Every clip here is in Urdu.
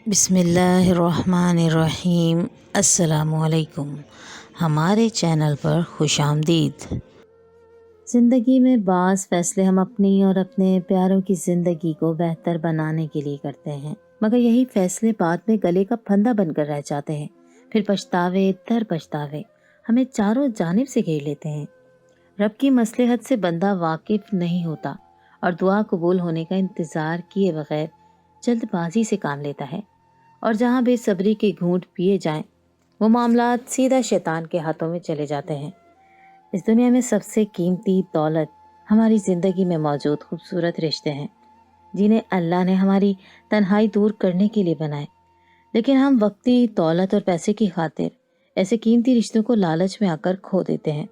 بسم اللہ الرحمن الرحیم۔ السلام علیکم، ہمارے چینل پر خوش آمدید۔ زندگی میں بعض فیصلے ہم اپنی اور اپنے پیاروں کی زندگی کو بہتر بنانے کے لیے کرتے ہیں، مگر یہی فیصلے بعد میں گلے کا پھندا بن کر رہ جاتے ہیں۔ پھر پچھتاوے در پچھتاوے ہمیں چاروں جانب سے گھیر لیتے ہیں۔ رب کی مصلحت سے بندہ واقف نہیں ہوتا اور دعا قبول ہونے کا انتظار کیے بغیر جلد بازی سے کام لیتا ہے، اور جہاں بے صبری کے گھونٹ پیے جائیں وہ معاملات سیدھا شیطان کے ہاتھوں میں چلے جاتے ہیں۔ اس دنیا میں سب سے قیمتی دولت ہماری زندگی میں موجود خوبصورت رشتے ہیں، جنہیں اللہ نے ہماری تنہائی دور کرنے کے لیے بنائے، لیکن ہم وقتی دولت اور پیسے کی خاطر ایسے قیمتی رشتوں کو لالچ میں آ کر کھو دیتے ہیں۔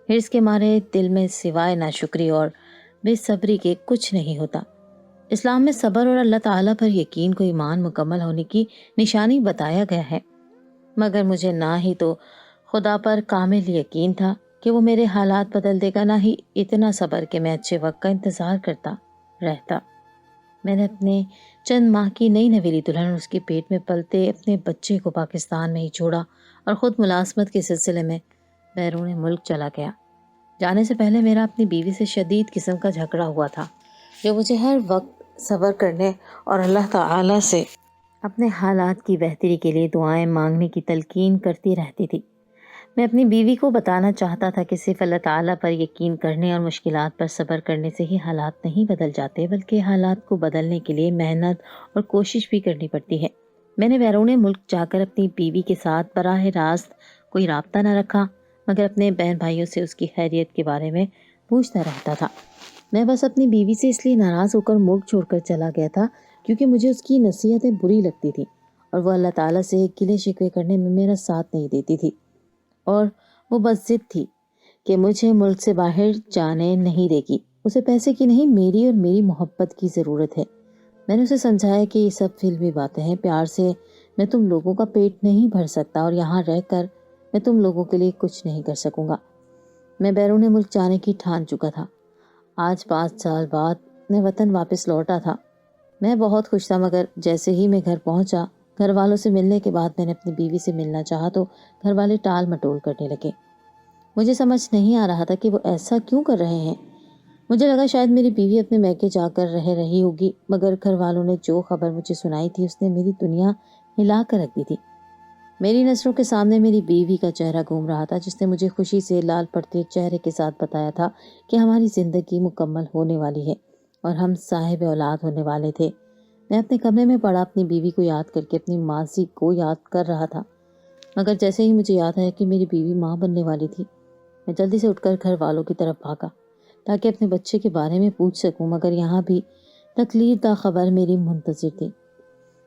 حرص کے مارے دل میں سوائے ناشکری اور بے صبری کے کچھ نہیں ہوتا۔ اسلام میں صبر اور اللہ تعالیٰ پر یقین کو ایمان مکمل ہونے کی نشانی بتایا گیا ہے، مگر مجھے نہ ہی تو خدا پر کامل یقین تھا کہ وہ میرے حالات بدل دے گا، نہ ہی اتنا صبر کہ میں اچھے وقت کا انتظار کرتا رہتا۔ میں نے اپنے چند ماہ کی نئی نویلی دلہن اور اس کے پیٹ میں پلتے اپنے بچے کو پاکستان میں ہی چھوڑا اور خود ملازمت کے سلسلے میں بیرون ملک چلا گیا۔ جانے سے پہلے میرا اپنی بیوی سے شدید قسم کا جھگڑا ہوا تھا، جو مجھے ہر وقت صبر کرنے اور اللہ تعالیٰ سے اپنے حالات کی بہتری کے لیے دعائیں مانگنے کی تلقین کرتی رہتی تھی۔ میں اپنی بیوی کو بتانا چاہتا تھا کہ صرف اللہ تعالیٰ پر یقین کرنے اور مشکلات پر صبر کرنے سے ہی حالات نہیں بدل جاتے، بلکہ حالات کو بدلنے کے لیے محنت اور کوشش بھی کرنی پڑتی ہے۔ میں نے بیرون ملک جا کر اپنی بیوی کے ساتھ براہ راست کوئی رابطہ نہ رکھا، مگر اپنے بہن بھائیوں سے اس کی خیریت کے بارے میں پوچھتا رہتا تھا۔ میں بس اپنی بیوی سے اس لیے ناراض ہو کر ملک چھوڑ کر چلا گیا تھا کیونکہ مجھے اس کی نصیحتیں بری لگتی تھیں، اور وہ اللہ تعالیٰ سے گلے شکوے کرنے میں میرا ساتھ نہیں دیتی تھی، اور وہ بس ضد تھی کہ مجھے ملک سے باہر جانے نہیں دے گی۔ اسے پیسے کی نہیں، میری اور میری محبت کی ضرورت ہے۔ میں نے اسے سمجھایا کہ یہ سب فلمی باتیں ہیں، پیار سے میں تم لوگوں کا پیٹ نہیں بھر سکتا، اور یہاں رہ کر میں تم لوگوں کے لیے کچھ نہیں کر سکوں گا۔ میں بیرون ملک جانے کی ٹھان چکا تھا۔ آج 5 سال بعد میں وطن واپس لوٹا تھا۔ میں بہت خوش تھا، مگر جیسے ہی میں گھر پہنچا، گھر والوں سے ملنے کے بعد میں نے اپنی بیوی سے ملنا چاہا تو گھر والے ٹال مٹول کرنے لگے۔ مجھے سمجھ نہیں آ رہا تھا کہ وہ ایسا کیوں کر رہے ہیں۔ مجھے لگا شاید میری بیوی اپنے میکے جا کر رہ رہی ہوگی، مگر گھر والوں نے جو خبر مجھے سنائی تھی اس نے میری دنیا ہلا کر رکھ دی تھی۔ میری نظروں کے سامنے میری بیوی کا چہرہ گھوم رہا تھا، جس نے مجھے خوشی سے لال پڑتے چہرے کے ساتھ بتایا تھا کہ ہماری زندگی مکمل ہونے والی ہے اور ہم صاحب اولاد ہونے والے تھے۔ میں اپنے کمرے میں پڑا اپنی بیوی کو یاد کر کے اپنی ماضی کو یاد کر رہا تھا، مگر جیسے ہی مجھے یاد آیا کہ میری بیوی ماں بننے والی تھی، میں جلدی سے اٹھ کر گھر والوں کی طرف بھاگا تاکہ اپنے بچے کے بارے میں پوچھ سکوں، مگر یہاں بھی تکلیف دہ خبر میری منتظر تھی۔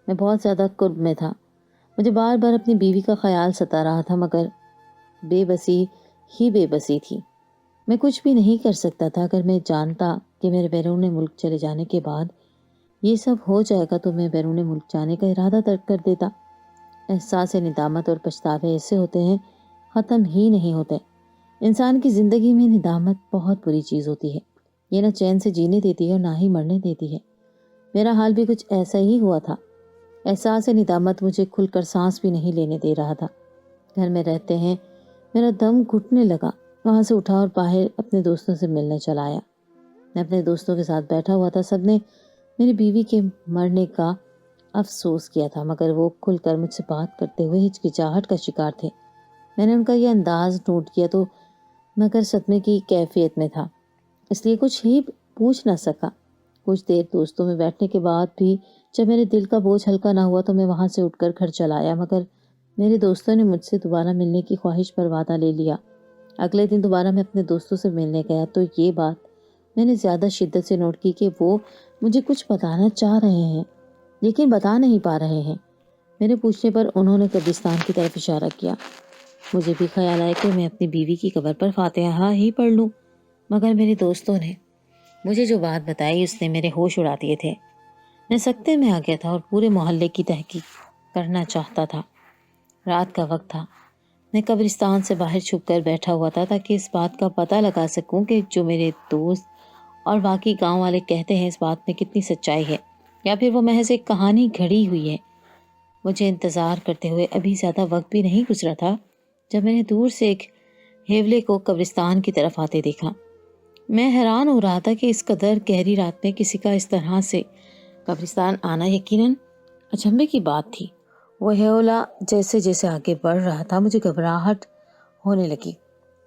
میں بہت زیادہ کرب میں تھا۔ مجھے بار بار اپنی بیوی کا خیال ستا رہا تھا، مگر بے بسی ہی بے بسی تھی۔ میں کچھ بھی نہیں کر سکتا تھا۔ اگر میں جانتا کہ میرے بیرون ملک چلے جانے کے بعد یہ سب ہو جائے گا تو میں بیرون ملک جانے کا ارادہ ترک کر دیتا۔ احساس ندامت اور پچھتاوے ایسے ہوتے ہیں، ختم ہی نہیں ہوتے۔ انسان کی زندگی میں ندامت بہت بری چیز ہوتی ہے، یہ نہ چین سے جینے دیتی ہے اور نہ ہی مرنے دیتی ہے۔ میرا حال بھی کچھ ایسا ہی ہوا تھا۔ احساس ندامت مجھے کھل کر سانس بھی نہیں لینے دے رہا تھا۔ گھر میں رہتے ہیں میرا دم گھٹنے لگا۔ وہاں سے اٹھا اور باہر اپنے دوستوں سے ملنے چلا آیا۔ میں اپنے دوستوں کے ساتھ بیٹھا ہوا تھا۔ سب نے میری بیوی کے مرنے کا افسوس کیا تھا، مگر وہ کھل کر مجھ سے بات کرتے ہوئے ہچکچاہٹ کا شکار تھے۔ میں نے ان کا یہ انداز نوٹ کیا تو مگر صدمے کی کیفیت میں تھا، اس لیے کچھ ہی پوچھ نہ سکا۔ کچھ دیر دوستوں میں بیٹھنے کے بعد بھی جب میرے دل کا بوجھ ہلکا نہ ہوا تو میں وہاں سے اٹھ کر گھر چلا آیا، مگر میرے دوستوں نے مجھ سے دوبارہ ملنے کی خواہش پر وعدہ لے لیا۔ اگلے دن دوبارہ میں اپنے دوستوں سے ملنے گیا تو یہ بات میں نے زیادہ شدت سے نوٹ کی کہ وہ مجھے کچھ بتانا چاہ رہے ہیں لیکن بتا نہیں پا رہے ہیں۔ میرے پوچھنے پر انہوں نے قبرستان کی طرف اشارہ کیا۔ مجھے بھی خیال آیا کہ میں اپنی بیوی کی قبر پر فاتحہ ہی پڑھ لوں، مگر میرے دوستوں نے مجھے جو بات بتائی اس نے میرے ہوش اڑا دیے تھے۔ میں سکتے میں آ گیا تھا اور پورے محلے کی تحقیق کرنا چاہتا تھا۔ رات کا وقت تھا۔ میں قبرستان سے باہر چھپ کر بیٹھا ہوا تھا تاکہ اس بات کا پتہ لگا سکوں کہ جو میرے دوست اور باقی گاؤں والے کہتے ہیں اس بات میں کتنی سچائی ہے، یا پھر وہ محض ایک کہانی گھڑی ہوئی ہے۔ مجھے انتظار کرتے ہوئے ابھی زیادہ وقت بھی نہیں گزرا تھا جب میں نے دور سے ایک ہیولے کو قبرستان کی طرف آتے دیکھا۔ میں حیران ہو رہا تھا کہ اس قدر گہری رات میں کسی کا اس طرح سے قبرستان آنا یقیناً اچنبھے کی بات تھی۔ وہ ہیولا جیسے جیسے آگے بڑھ رہا تھا مجھے گھبراہٹ ہونے لگی۔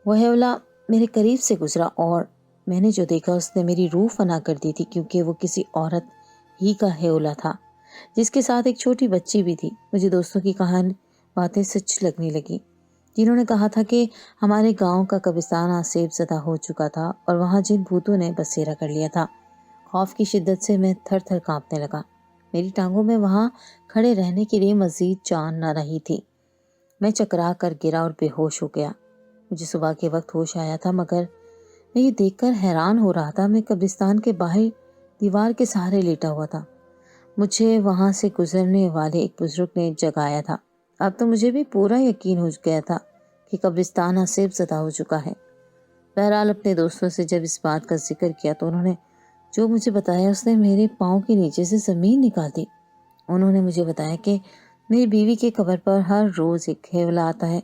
وہ ہیولا میرے قریب سے گزرا اور میں نے جو دیکھا اس نے میری روح فنا کر دی تھی، کیونکہ وہ کسی عورت ہی کا ہیولا تھا جس کے ساتھ ایک چھوٹی بچی بھی تھی۔ مجھے دوستوں کی کہانی باتیں سچ لگنے لگی، جنہوں نے کہا تھا کہ ہمارے گاؤں کا قبرستان آسیب زدہ ہو چکا تھا اور وہاں جن بھوتوں نے بسیرا کر لیا تھا۔ خوف کی شدت سے میں تھر تھر کانپنے لگا۔ میری ٹانگوں میں وہاں کھڑے رہنے کے لیے مزید جان نہ رہی تھی۔ میں چکرا کر گرا اور بے ہوش ہو گیا۔ مجھے صبح کے وقت ہوش آیا تھا، مگر میں یہ دیکھ کر حیران ہو رہا تھا میں قبرستان کے باہر دیوار کے سہارے لیٹا ہوا تھا۔ مجھے وہاں سے گزرنے والے ایک بزرگ نے جگایا تھا۔ اب تو مجھے بھی پورا یقین ہو گیا تھا کہ قبرستان آسیب زدہ ہو چکا ہے۔ بہرحال اپنے دوستوں سے جب اس بات کا ذکر کیا تو انہوں نے جو مجھے بتایا اس نے میرے پاؤں کے نیچے سے زمین نکال دی۔ انہوں نے مجھے بتایا کہ میری بیوی کی قبر پر ہر روز ایک ہیولا آتا ہے۔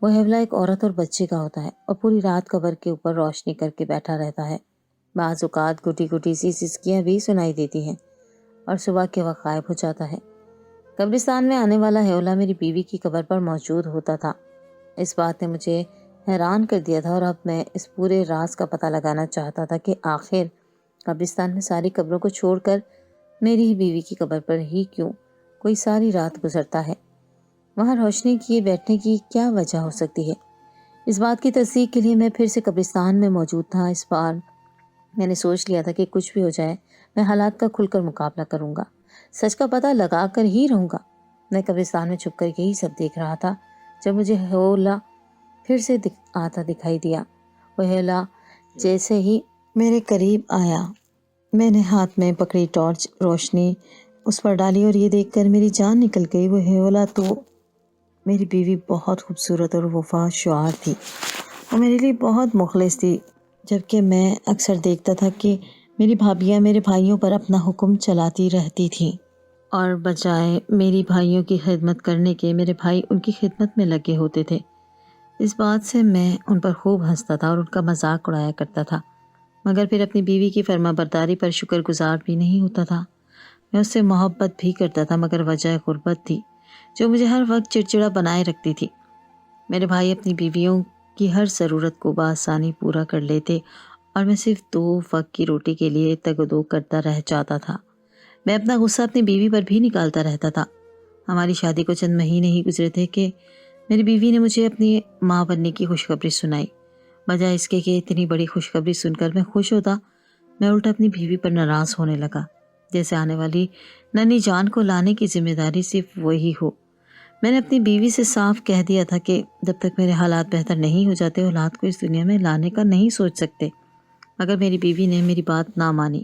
وہ ہیولا ایک عورت اور بچے کا ہوتا ہے اور پوری رات قبر کے اوپر روشنی کر کے بیٹھا رہتا ہے۔ بعض اوقات گھٹی گھٹی سی سسکیاں بھی سنائی دیتی ہیں اور صبح کے وقت غائب ہو جاتا ہے۔ قبرستان میں آنے والا ہیولا میری بیوی کی قبر پر موجود ہوتا تھا۔ اس بات نے مجھے حیران کر دیا تھا اور اب میں اس پورے راز کا پتہ لگانا چاہتا تھا کہ آخر قبرستان میں ساری قبروں کو چھوڑ کر میری ہی بیوی کی قبر پر ہی کیوں کوئی ساری رات گزرتا ہے۔ وہاں روشنی کیے بیٹھنے کی کیا وجہ ہو سکتی ہے؟ اس بات کی تصدیق کے لیے میں پھر سے قبرستان میں موجود تھا۔ اس بار میں نے سوچ لیا تھا کہ کچھ بھی ہو جائے میں حالات کا کھل کر مقابلہ کروں گا، سچ کا پتہ لگا کر ہی رہوں گا۔ میں قبرستان میں چھپ کر یہی سب دیکھ رہا تھا جب مجھے ہیولا پھر سے آتا دکھائی دیا۔ وہ ہیولا جیسے ہی میرے قریب آیا میں نے ہاتھ میں پکڑی ٹارچ روشنی اس پر ڈالی اور یہ دیکھ کر میری جان نکل گئی۔ وہ ہیولا تو میری بیوی بہت خوبصورت اور وفا شعار تھی۔ وہ میرے لیے بہت مخلص تھی، جبکہ میں اکثر دیکھتا تھا کہ میری بھابیاں میرے بھائیوں پر اپنا حکم چلاتی رہتی تھیں اور بجائے میری بھائیوں کی خدمت کرنے کے میرے بھائی ان کی خدمت میں لگے ہوتے تھے۔ اس بات سے میں ان پر خوب ہنستا تھا اور ان کا مذاق اڑایا کرتا تھا، مگر پھر اپنی بیوی کی فرما برداری پر شکر گزار بھی نہیں ہوتا تھا۔ میں اس سے محبت بھی کرتا تھا، مگر وجہ غربت تھی جو مجھے ہر وقت چڑچڑا بنائے رکھتی تھی۔ میرے بھائی اپنی بیویوں کی ہر ضرورت کو بآسانی پورا کر لیتے اور میں صرف 2 وقت کی روٹی کے لیے تگ و دو کرتا رہ جاتا تھا۔ میں اپنا غصہ اپنی بیوی پر بھی نکالتا رہتا تھا۔ ہماری شادی کو چند مہینے ہی گزرے تھے کہ میری بیوی نے مجھے اپنی ماں بننے کی خوشخبری سنائی۔ بجائے اس کے کہ اتنی بڑی خوشخبری سن کر میں خوش ہوتا، میں الٹا اپنی بیوی پر ناراض ہونے لگا، جیسے آنے والی ننھی جان کو لانے کی ذمہ داری صرف وہی ہو۔ میں نے اپنی بیوی سے صاف کہہ دیا تھا کہ جب تک میرے حالات بہتر نہیں ہو جاتے اولاد کو اس دنیا میں لانے کا نہیں سوچ سکتے، مگر میری بیوی نے میری بات نہ مانی،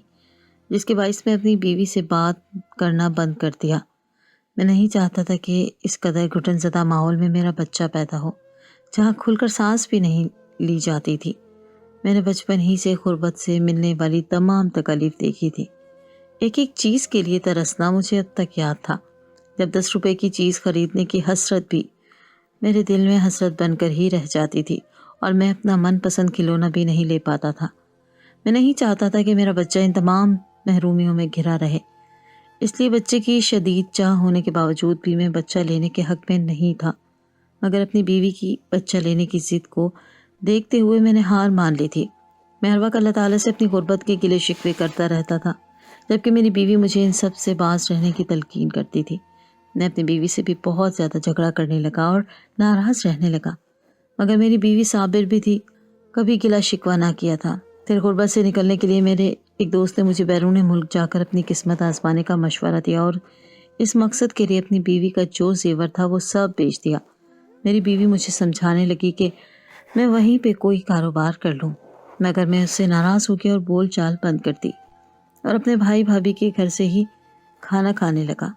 جس کے باعث میں اپنی بیوی سے بات کرنا بند کر دیا۔ میں نہیں چاہتا تھا کہ اس قدر گھٹن زدہ ماحول میں میرا بچہ پیدا ہو، جہاں کھل کر سانس بھی نہیں لی جاتی تھی۔ میں نے بچپن ہی سے غربت سے ملنے والی تمام تکالیف دیکھی تھی۔ ایک ایک چیز کے لیے ترسنا مجھے اب تک یاد تھا، جب 10 روپے کی چیز خریدنے کی حسرت بھی میرے دل میں حسرت بن کر ہی رہ جاتی تھی اور میں اپنا من پسند کھلونا بھی نہیں لے پاتا تھا۔ میں نہیں چاہتا تھا کہ میرا بچہ ان تمام محرومیوں میں گھرا رہے، اس لیے بچے کی شدید چاہ ہونے کے باوجود بھی میں بچہ لینے کے حق میں نہیں تھا، مگر اپنی بیوی کی بچہ لینے کی ضد کو دیکھتے ہوئے میں نے ہار مان لی تھی۔ میں ہر وقت اللہ تعالیٰ سے اپنی غربت کے گلے شکوے کرتا رہتا تھا، جبکہ میری بیوی مجھے ان سب سے باز رہنے کی تلقین کرتی تھی۔ میں اپنی بیوی سے بھی بہت زیادہ جھگڑا کرنے لگا اور ناراض رہنے لگا، مگر میری بیوی صابر بھی تھی، کبھی گلا شکوہ نہ کیا تھا۔ پھر غربت سے نکلنے کے لیے میرے ایک دوست نے مجھے بیرون ملک جا کر اپنی قسمت آزمانے کا مشورہ دیا اور اس مقصد کے لیے اپنی بیوی کا جو زیور تھا وہ سب بیچ دیا۔ میری بیوی مجھے سمجھانے لگی کہ میں وہیں پہ کوئی کاروبار کر لوں، مگر میں اس سے ناراض ہو گیا اور بول چال بند کر دی اور اپنے بھائی بھابھی کے گھر سے ہی کھانا کھانے لگا۔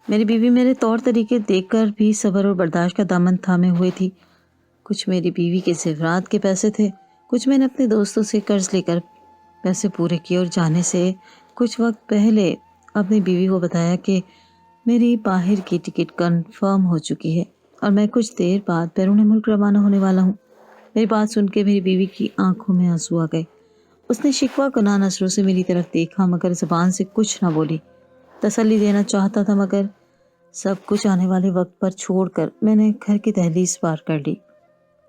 میری بیوی میرے طور طریقے دیکھ کر بھی صبر اور برداشت کا دامن تھامے ہوئے تھی۔ کچھ میری بیوی کے زیورات کے پیسے تھے، کچھ میں نے اپنے دوستوں سے قرض لے کر پیسے پورے کیے اور جانے سے کچھ وقت پہلے اپنی بیوی کو بتایا کہ میری باہر کی ٹکٹ کنفرم ہو چکی ہے اور میں کچھ دیر بعد بیرون ملک روانہ ہونے والا ہوں۔ میری بات سن کے میری بیوی کی آنکھوں میں آنسو آ گئے۔ اس نے شکوہ کناہ نظروں سے میری طرف دیکھا مگر زبان سے کچھ نہ بولی۔ تسلی دینا چاہتا تھا مگر سب کچھ آنے والے وقت پر چھوڑ کر میں نے گھر کی دہلیز پار کر لی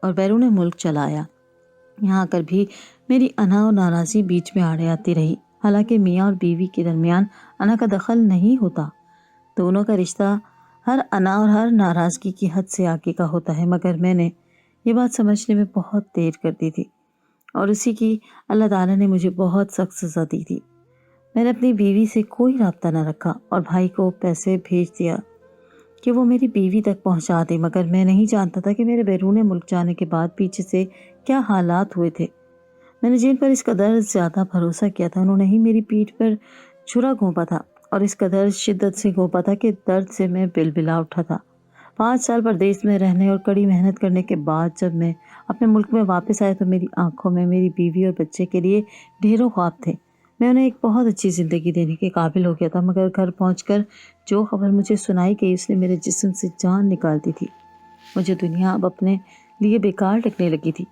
اور بیرون ملک چلا آیا۔ یہاں کر بھی میری انا اور ناراضی بیچ میں آڑے آتی رہی۔ حالانکہ میاں اور بیوی کے درمیان انا کا دخل نہیں ہوتا، دونوں کا رشتہ ہر انا اور ہر ناراضگی کی حد سے آگے کا ہوتا ہے، مگر میں نے یہ بات سمجھنے میں بہت دیر کر دی تھی اور اسی کی اللہ تعالیٰ نے مجھے بہت سخت سزا دی تھی۔ میں نے اپنی بیوی سے کوئی رابطہ نہ رکھا اور بھائی کو پیسے بھیج دیا کہ وہ میری بیوی تک پہنچا دے، مگر میں نہیں جانتا تھا کہ میرے بیرون ملک جانے کے بعد پیچھے سے کیا حالات ہوئے تھے۔ میں نے جن پر اس قدر زیادہ بھروسہ کیا تھا انہوں نے ہی میری پیٹھ پر چھرا گھونپا تھا اور اس قدر شدت سے گھونپا تھا کہ درد سے میں بلبلا اٹھا تھا۔ 5 سال پردیس میں رہنے اور کڑی محنت کرنے کے بعد جب میں اپنے ملک میں واپس آیا تو میری آنکھوں میں میری بیوی اور بچے کے لیے ڈھیروں خواب تھے۔ میں انہیں ایک بہت اچھی زندگی دینے کے قابل ہو گیا تھا، مگر گھر پہنچ کر جو خبر مجھے سنائی گئی اس نے میرے جسم سے جان نکال دی تھی۔ مجھے دنیا اب اپنے لیے بیکار لگنے لگی تھی۔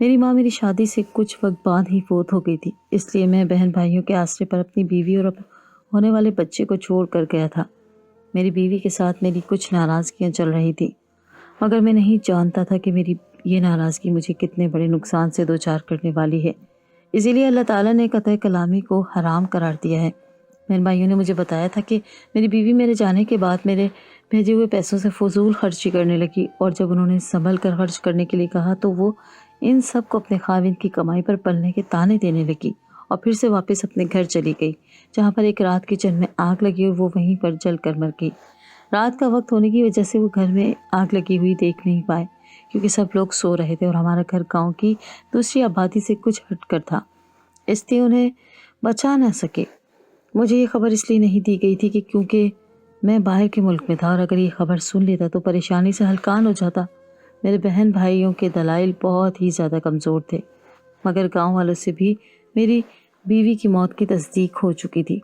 میری ماں میری شادی سے کچھ وقت بعد ہی فوت ہو گئی تھی، اس لیے میں بہن بھائیوں کے آسرے پر اپنی بیوی اور ہونے والے بچے کو چھوڑ کر گیا تھا۔ میری بیوی کے ساتھ میری کچھ ناراضگیاں چل رہی تھی، مگر میں نہیں جانتا تھا کہ میری یہ ناراضگی مجھے کتنے بڑے نقصان سے دوچار کرنے والی ہے۔ اسی لیے اللہ تعالیٰ نے قطع کلامی کو حرام قرار دیا ہے۔ میرے بھائیوں نے مجھے بتایا تھا کہ میری بیوی میرے جانے کے بعد میرے بھیجے ہوئے پیسوں سے فضول خرچی کرنے لگی اور جب انہوں نے سنبھل کر خرچ کرنے کے لیے کہا تو وہ ان سب کو اپنے خاوند کی کمائی پر پلنے کے طعنے دینے لگی اور پھر سے واپس اپنے گھر چلی گئی، جہاں پر ایک رات کچن میں آگ لگی اور وہ وہیں پر جل کر مر گئی۔ رات کا وقت ہونے کی وجہ سے وہ گھر میں آگ لگی ہوئی دیکھ نہیں پائے کیونکہ سب لوگ سو رہے تھے اور ہمارا گھر گاؤں کی دوسری آبادی سے کچھ ہٹ کر تھا، اس لیے انہیں بچا نہ سکے۔ مجھے یہ خبر اس لیے نہیں دی گئی تھی کہ کیونکہ میں باہر کے ملک میں تھا اور اگر یہ خبر سن لیتا تو پریشانی سے ہلکان ہو جاتا۔ میرے بہن بھائیوں کے دلائل بہت ہی زیادہ کمزور تھے، مگر گاؤں والوں سے بھی میری بیوی کی موت کی تصدیق ہو چکی تھی،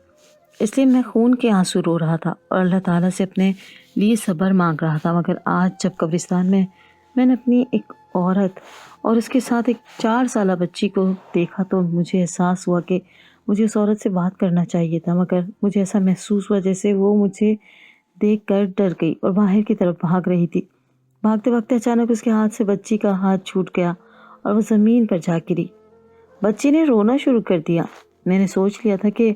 اس لیے میں خون کے آنسو رو رہا تھا اور اللہ تعالیٰ سے اپنے لیے صبر مانگ رہا تھا۔ مگر آج جب قبرستان میں نے اپنی ایک عورت اور اس کے ساتھ ایک 4 سالہ بچی کو دیکھا تو مجھے احساس ہوا کہ مجھے اس عورت سے بات کرنا چاہیے تھا، مگر مجھے ایسا محسوس ہوا جیسے وہ مجھے دیکھ کر ڈر گئی اور باہر کی طرف بھاگ رہی تھی۔ بھاگتے بھاگتے اچانک اس کے ہاتھ سے بچی کا ہاتھ چھوٹ گیا اور وہ زمین پر جا گری۔ بچی نے رونا شروع کر دیا۔ میں نے سوچ لیا تھا کہ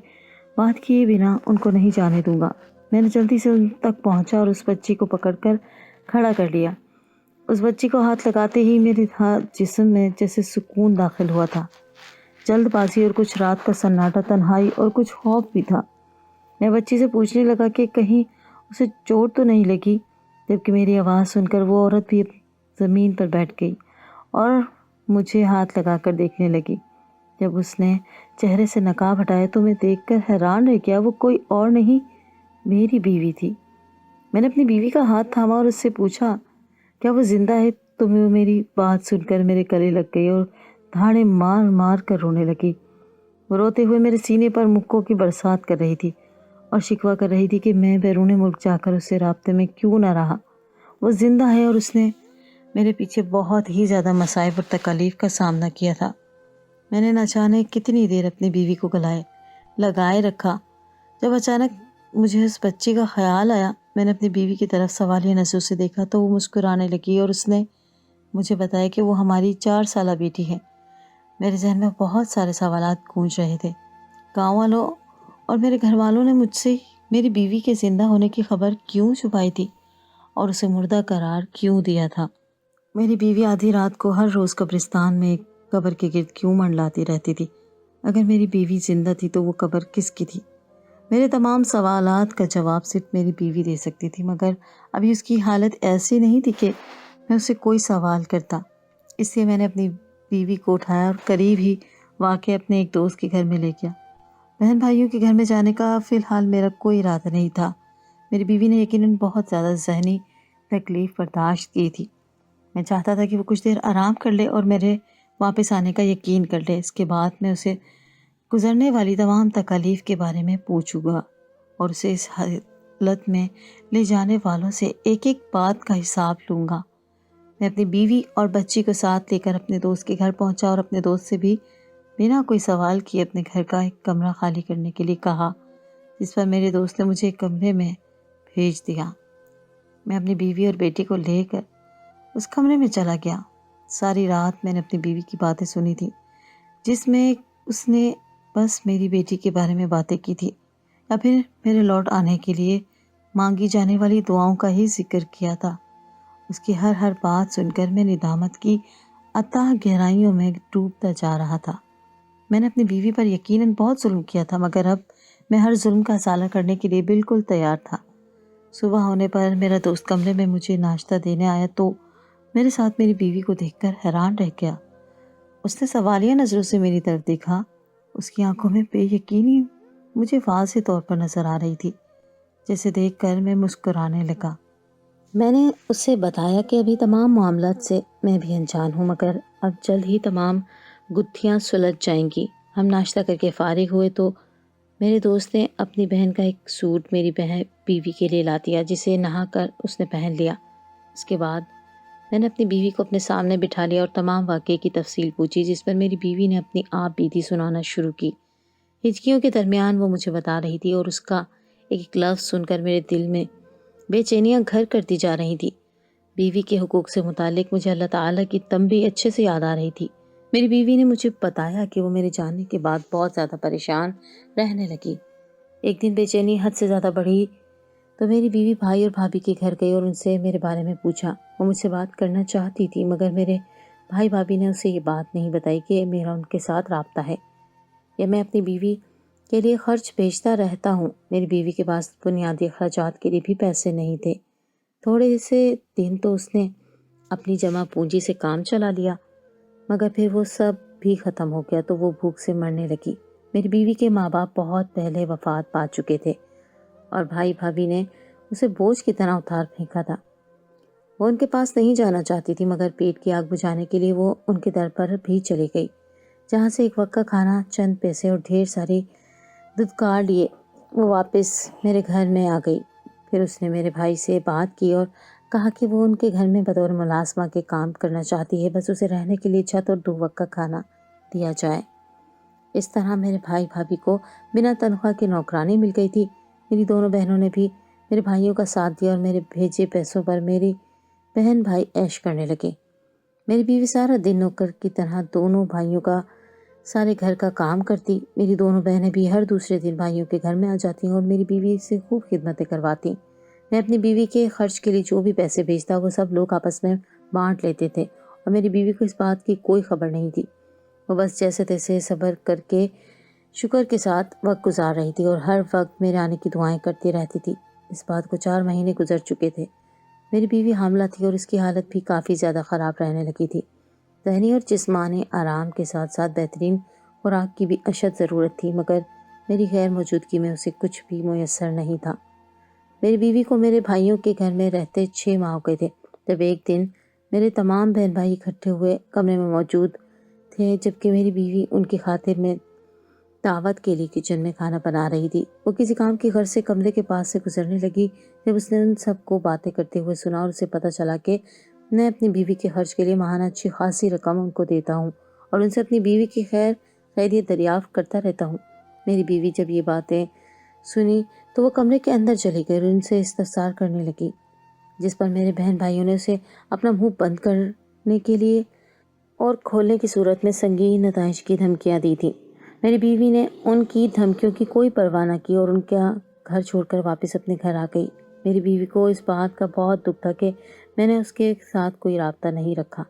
بات کیے بنا ان کو نہیں جانے دوں گا۔ میں نے جلدی سے ان تک پہنچا اور اس بچی کو پکڑ کر کھڑا کر لیا۔ اس بچی کو ہاتھ لگاتے ہی میرے جسم میں جیسے سکون داخل ہوا تھا۔ جلد بازی اور کچھ رات کا سناٹا، تنہائی اور کچھ خوف بھی تھا۔ میں بچی سے پوچھنے لگا کہ کہیں اسے چوٹ تو نہیں لگی، جبکہ میری آواز سن کر وہ عورت بھی زمین پر بیٹھ گئی اور مجھے ہاتھ لگا کر دیکھنے لگی۔ جب اس نے چہرے سے نقاب ہٹایا تو میں دیکھ کر حیران رہ گیا، وہ کوئی اور نہیں میری بیوی تھی۔ میں نے اپنی بیوی کا ہاتھ تھاما اور اس سے پوچھا کیا وہ زندہ ہے، تو وہ میری بات سن کر میرے گلے لگ گئی اور دھاڑے مار مار کر رونے لگی۔ وہ روتے ہوئے میرے سینے پر مکوں کی برسات کر رہی تھی اور شکوہ کر رہی تھی کہ میں بیرون ملک جا کر اس سے رابطے میں کیوں نہ رہا۔ وہ زندہ ہے اور اس نے میرے پیچھے بہت ہی زیادہ مصائب اور تکالیف کا سامنا کیا تھا۔ میں نے نہ جانے کتنی دیر اپنی بیوی کو لگائے رکھا۔ جب اچانک مجھے اس بچے کا خیال آیا، میں نے اپنی بیوی کی طرف سوالیہ نظروں سے دیکھا تو وہ مسکرانے لگی اور اس نے مجھے بتایا کہ وہ ہماری 4 سالہ بیٹی ہے۔ میرے ذہن میں بہت سارے سوالات گونج رہے تھے۔ گاؤں والوں اور میرے گھر والوں نے مجھ سے میری بیوی کے زندہ ہونے کی خبر کیوں چھپائی تھی اور اسے مردہ قرار کیوں دیا تھا؟ میری بیوی آدھی رات کو ہر روز قبرستان میں ایک قبر کے گرد کیوں منڈلاتی رہتی تھی؟ اگر میری بیوی زندہ تھی تو وہ قبر کس کی تھی؟ میرے تمام سوالات کا جواب صرف میری بیوی دے سکتی تھی، مگر ابھی اس کی حالت ایسی نہیں تھی کہ میں اسے کوئی سوال کرتا۔ اس لیے میں نے اپنی بیوی کو اٹھایا اور قریب ہی واقع اپنے ایک دوست کے گھر میں لے گیا۔ بہن بھائیوں کے گھر میں جانے کا فی الحال میرا کوئی ارادہ نہیں تھا۔ میری بیوی نے یقیناً بہت زیادہ ذہنی تکلیف برداشت کی تھی۔ میں چاہتا تھا کہ وہ کچھ دیر آرام کر لے اور میرے واپس آنے کا یقین کر لے۔ اس کے بعد میں اسے گزرنے والی تمام تکالیف کے بارے میں پوچھوں گا اور اسے اس غفلت میں لے جانے والوں سے ایک ایک بات کا حساب لوں گا۔ میں اپنی بیوی اور بچی کو ساتھ لے کر اپنے دوست کے گھر پہنچا اور اپنے دوست سے بھی بنا کوئی سوال کیے اپنے گھر کا ایک کمرہ خالی کرنے کے لیے کہا، جس پر میرے دوست نے مجھے ایک کمرے میں بھیج دیا۔ میں اپنی بیوی اور بیٹی کو لے کر اس کمرے میں چلا گیا۔ ساری رات میں نے اپنی بیوی کی باتیں سنی تھی، جس میں اس نے بس میری بیٹی کے بارے میں باتیں کی تھی یا پھر میرے لوٹ آنے کے لیے مانگی جانے والی دعاؤں کا ہی ذکر کیا تھا۔ اس کی ہر بات سن کر میں ندامت کی اتھاہ گہرائیوں میں ڈوبتا جا رہا تھا۔ میں نے اپنی بیوی پر یقیناً بہت ظلم کیا تھا، مگر اب میں ہر ظلم کا ازالہ کرنے کے لیے بالکل تیار تھا۔ صبح ہونے پر میرا دوست کمرے میں مجھے ناشتہ دینے آیا تو میرے ساتھ میری بیوی کو دیکھ کر حیران رہ گیا۔ اس نے سوالیہ نظروں سے میری طرف دیکھا۔ اس کی آنکھوں میں بے یقینی مجھے واضح طور پر نظر آ رہی تھی، جسے دیکھ کر میں مسکرانے لگا۔ میں نے اس سے بتایا کہ ابھی تمام معاملات سے میں بھی انجان ہوں، مگر اب جلد ہی تمام گتھیاں سلجھ جائیں گی۔ ہم ناشتہ کر کے فارغ ہوئے تو میرے دوست نے اپنی بہن کا ایک سوٹ میری بہن بیوی کے لیے لا دیا، جسے نہا کر اس نے پہن لیا۔ اس کے بعد میں نے اپنی بیوی کو اپنے سامنے بٹھا لیا اور تمام واقعے کی تفصیل پوچھی، جس پر میری بیوی نے اپنی آپ بیتی سنانا شروع کی۔ ہچکیوں کے درمیان وہ مجھے بتا رہی تھی اور اس کا ایک لفظ سن کر میرے دل میں بے چینیاں گھر کرتی جا رہی تھی۔ بیوی کے حقوق سے متعلق مجھے اللہ تعالیٰ کی تنبیہ اچھے سے یاد آ رہی تھی۔ میری بیوی نے مجھے بتایا کہ وہ میرے جانے کے بعد بہت زیادہ پریشان رہنے لگی۔ ایک دن بے چینی حد سے زیادہ بڑھی تو میری بیوی بھائی اور بھابھی کے گھر گئی اور ان سے میرے بارے میں پوچھا۔ وہ مجھ سے بات کرنا چاہتی تھی، مگر میرے بھائی بھابھی نے اسے یہ بات نہیں بتائی کہ میرا ان کے ساتھ رابطہ ہے یا میں اپنی بیوی کے لیے خرچ بھیجتا رہتا ہوں۔ میری بیوی کے پاس بنیادی اخراجات کے لیے بھی پیسے نہیں تھے۔ تھوڑے سے دن تو اس نے اپنی جمع پونجی سے کام چلا لیا، مگر پھر وہ سب بھی ختم ہو گیا تو وہ بھوک سے مرنے لگی۔ میری بیوی کے ماں باپ بہت پہلے وفات پا چکے تھے اور بھائی بھابھی نے اسے بوجھ کی طرح اتار پھینکا تھا۔ وہ ان کے پاس نہیں جانا چاہتی تھی، مگر پیٹ کی آگ بجھانے کے لیے وہ ان کے در پر بھی چلی گئی، جہاں سے ایک وقت کا کھانا، چند پیسے اور ڈھیر ساری دودکار لیے وہ واپس میرے گھر میں آ گئی۔ پھر اس نے میرے بھائی سے بات کی اور کہا کہ وہ ان کے گھر میں بطور ملازمہ کے کام کرنا چاہتی ہے، بس اسے رہنے کے لیے چھت اور 2 وقت کا کھانا دیا جائے۔ اس طرح میرے بھائی بھابھی کو بنا تنخواہ کی نوکرانی مل گئی تھی۔ میری دونوں بہنوں نے بھی میرے بھائیوں کا ساتھ دیا اور میرے بھیجے پیسوں پر میری بہن بھائی عیش کرنے لگے۔ میری بیوی سارا دن نوکر کی طرح دونوں بھائیوں کا سارے گھر کا کام کرتی۔ میری دونوں بہنیں بھی ہر دوسرے دن بھائیوں کے گھر میں آ جاتی اور میری بیوی سے خوب خدمتیں کرواتی۔ میں اپنی بیوی کے خرچ کے لیے جو بھی پیسے بھیجتا وہ سب لوگ آپس میں بانٹ لیتے تھے اور میری بیوی کو اس بات کی کوئی خبر نہیں تھی۔ وہ بس جیسے تیسے صبر کر کے شکر کے ساتھ وقت گزار رہی تھی اور ہر وقت میرے آنے کی دعائیں کرتی رہتی تھی۔ اس بات کو 4 مہینے گزر چکے تھے۔ میری بیوی حاملہ تھی اور اس کی حالت بھی کافی زیادہ خراب رہنے لگی تھی۔ ذہنی اور جسمانی آرام کے ساتھ ساتھ بہترین خوراک کی بھی اشد ضرورت تھی، مگر میری غیر موجودگی میں اسے کچھ بھی میسر نہیں تھا۔ میری بیوی کو میرے بھائیوں کے گھر میں رہتے 6 ماہ ہو گئے تھے جب ایک دن میرے تمام بہن بھائی اکٹھے ہوئے کمرے میں موجود تھے، جبکہ میری بیوی ان کی خاطر میں دعوت کے لیے کچن میں کھانا بنا رہی تھی۔ وہ کسی کام کی غرض سے کمرے کے پاس سے گزرنے لگی جب اس نے ان سب کو باتیں کرتے ہوئے سنا اور اسے پتہ چلا کہ میں اپنی بیوی کے خرچ کے لیے ماہانہ اچھی خاصی رقم ان کو دیتا ہوں اور ان سے اپنی بیوی کی خیریت دریافت کرتا رہتا ہوں۔ میری بیوی جب یہ باتیں سنی تو وہ کمرے کے اندر چلی گئی اور ان سے استفسار کرنے لگی، جس پر میرے بہن بھائیوں نے اسے اپنا منہ بند کرنے کے لیے اور کھولنے کی صورت میں سنگین نتائج کی دھمکیاں دی تھیں۔ میری بیوی نے ان کی دھمکیوں کی کوئی پرواہ نہ کی اور ان کا گھر چھوڑ کر واپس اپنے گھر آ گئی۔ میری بیوی کو اس بات کا بہت دکھ تھا کہ میں نے اس کے ساتھ کوئی رابطہ نہیں رکھا۔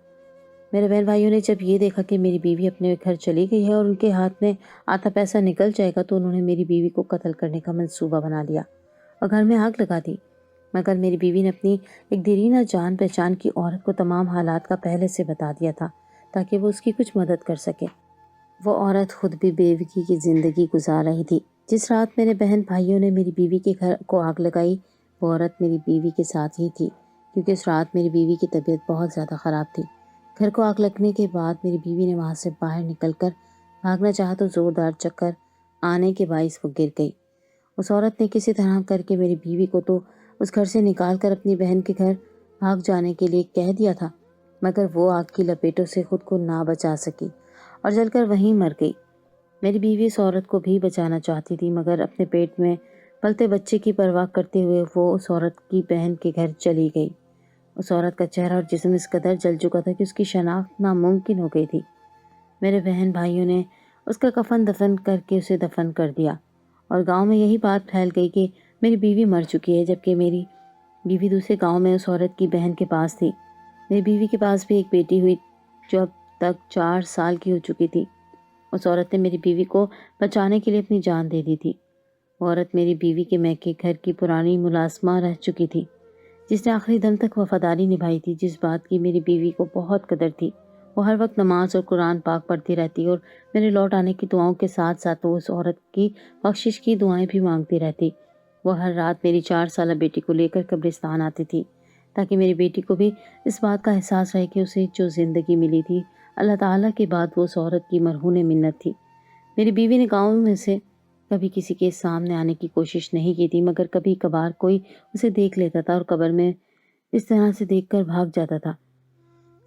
میرے بہن بھائیوں نے جب یہ دیکھا کہ میری بیوی اپنے گھر چلی گئی ہے اور ان کے ہاتھ میں آدھا پیسہ نکل جائے گا تو انہوں نے میری بیوی کو قتل کرنے کا منصوبہ بنا لیا اور گھر میں آگ لگا دی۔ مگر میری بیوی نے اپنی ایک دیرینہ جان پہچان کی عورت کو تمام حالات کا پہلے سے بتا دیا تھا تاکہ وہ اس کی کچھ مدد کر سکے۔ وہ عورت خود بھی بیوگی کی زندگی گزار رہی تھی۔ جس رات میرے بہن بھائیوں نے میری بیوی کے گھر کو آگ لگائی وہ عورت میری بیوی کے ساتھ ہی تھی، کیونکہ اس رات میری بیوی کی طبیعت بہت زیادہ خراب تھی۔ گھر کو آگ لگنے کے بعد میری بیوی نے وہاں سے باہر نکل کر بھاگنا چاہا تو زوردار چکر آنے کے باعث وہ گر گئی اس عورت نے کسی طرح کر کے میری بیوی کو تو اس گھر سے نکال کر اپنی بہن کے گھر بھاگ جانے کے لیے کہہ دیا تھا، مگر وہ آگ کی لپیٹوں سے خود کو نہ بچا سکی اور جل کر وہیں مر گئی۔ میری بیوی اس عورت کو بھی بچانا چاہتی تھی، مگر اپنے پیٹ میں پلتے بچے کی پرواہ کرتے ہوئے وہ اس عورت کی بہن کے گھر چلی گئی۔ اس عورت کا چہرہ اور جسم اس قدر جل چکا تھا کہ اس کی شناخت ناممکن ہو گئی تھی۔ میرے بہن بھائیوں نے اس کا کفن دفن کر کے اسے دفن کر دیا اور گاؤں میں یہی بات پھیل گئی کہ میری بیوی مر چکی ہے، جبکہ میری بیوی دوسرے گاؤں میں اس عورت کی بہن کے پاس تھی۔ میری بیوی کے پاس بھی ایک بیٹی ہوئی جو اب تک 4 سال کی ہو چکی تھی۔ اس عورت نے میری بیوی کو بچانے کے لیے اپنی جان دے دی تھی۔ وہ عورت میری بیوی کے میکے گھر کی پرانی ملازمہ رہ چکی تھی، جس نے آخری دم تک وفاداری نبھائی تھی، جس بات کی میری بیوی کو بہت قدر تھی۔ وہ ہر وقت نماز اور قرآن پاک پڑھتی رہتی اور میرے لوٹ آنے کی دعاؤں کے ساتھ ساتھ وہ اس عورت کی بخشش کی دعائیں بھی مانگتی رہتی۔ وہ ہر رات میری 4 سالہ بیٹی کو لے کر قبرستان آتی تھی تاکہ میری بیٹی کو بھی اس بات کا احساس رہے کہ اسے جو زندگی ملی تھی اللہ تعالیٰ کے بعد وہ اس عورت کی مرہون منت تھی۔ میری بیوی نے گاؤں میں سے کبھی کسی کے سامنے آنے کی کوشش نہیں کی تھی، مگر کبھی کبھار کوئی اسے دیکھ لیتا تھا اور قبر میں اس طرح سے دیکھ کر بھاگ جاتا تھا۔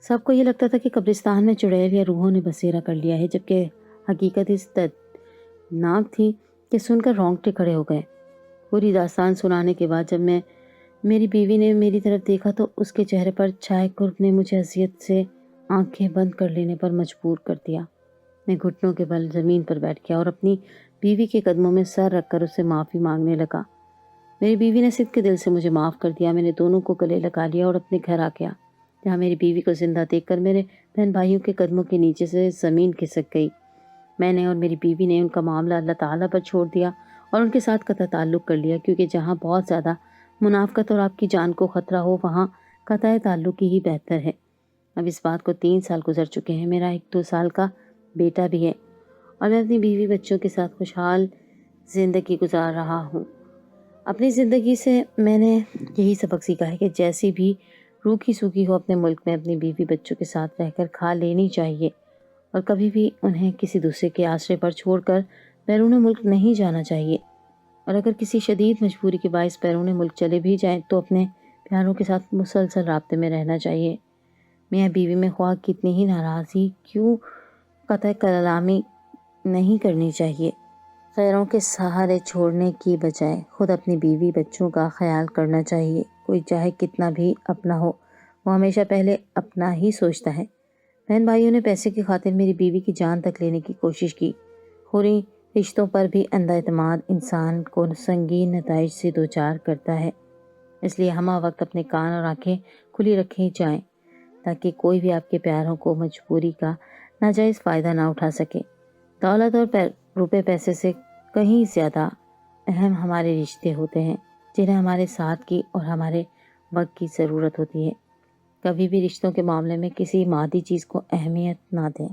سب کو یہ لگتا تھا کہ قبرستان میں چڑیل یا روحوں نے بسیرا کر لیا ہے، جبکہ حقیقت اس دردناک تھی کہ سن کر رونگٹے کھڑے ہو گئے۔ پوری داستان سنانے کے بعد جب میری بیوی نے میری طرف دیکھا تو اس کے چہرے پر چھائے کرب نے مجھے اذیت سے آنکھیں بند کر لینے پر مجبور کر دیا۔ میں گھٹنوں کے بل زمین پر بیٹھ گیا اور اپنی بیوی کے قدموں میں سر رکھ کر اس سے معافی مانگنے لگا۔ میری بیوی نے صدق کے دل سے مجھے معاف کر دیا۔ میں نے دونوں کو گلے لگا لیا اور اپنے گھر آ گیا، جہاں میری بیوی کو زندہ دیکھ کر میرے بہن بھائیوں کے قدموں کے نیچے سے زمین کھسک گئی۔ میں نے اور میری بیوی نے ان کا معاملہ اللہ تعالیٰ پر چھوڑ دیا اور ان کے ساتھ قطع تعلق کر لیا، کیونکہ جہاں بہت زیادہ منافقت اور آپ کی جان کو خطرہ ہو وہاں قطع تعلق ہی بہتر ہے۔ اب اس بات کو 3 سال گزر چکے ہیں۔ میرا ایک 2 سال کا بیٹا بھی ہے اور میں اپنی بیوی بچوں کے ساتھ خوشحال زندگی گزار رہا ہوں۔ اپنی زندگی سے میں نے یہی سبق سیکھا ہے کہ جیسی بھی روکھی سوکھی ہو اپنے ملک میں اپنی بیوی بچوں کے ساتھ رہ کر کھا لینی چاہیے اور کبھی بھی انہیں کسی دوسرے کے آسرے پر چھوڑ کر بیرون ملک نہیں جانا چاہیے، اور اگر کسی شدید مجبوری کے باعث بیرون ملک چلے بھی جائیں تو اپنے پیاروں کے ساتھ مسلسل رابطے میں رہنا چاہیے۔ میاں بیوی میں خواہ کتنی ہی ناراضی کیوں قطع کلامی نہیں کرنی چاہیے۔ غیروں کے سہارے چھوڑنے کی بجائے خود اپنی بیوی بچوں کا خیال کرنا چاہیے۔ کوئی چاہے کتنا بھی اپنا ہو، وہ ہمیشہ پہلے اپنا ہی سوچتا ہے۔ بہن بھائیوں نے پیسے کی خاطر میری بیوی کی جان تک لینے کی کوشش کی۔ خوری رشتوں پر بھی اندھا اعتماد انسان کو سنگین نتائج سے دوچار کرتا ہے، اس لیے ہمہ وقت اپنے کان اور آنکھیں کھلی رکھیں جائیں تاکہ کوئی بھی آپ کے پیاروں کو مجبوری کا ناجائز فائدہ نہ اٹھا سکے۔ دولت اور روپے پیسے سے کہیں زیادہ اہم ہمارے رشتے ہوتے ہیں، جنہیں ہمارے ساتھ کی اور ہمارے وقت کی ضرورت ہوتی ہے۔ کبھی بھی رشتوں کے معاملے میں کسی مادی چیز کو اہمیت نہ دیں۔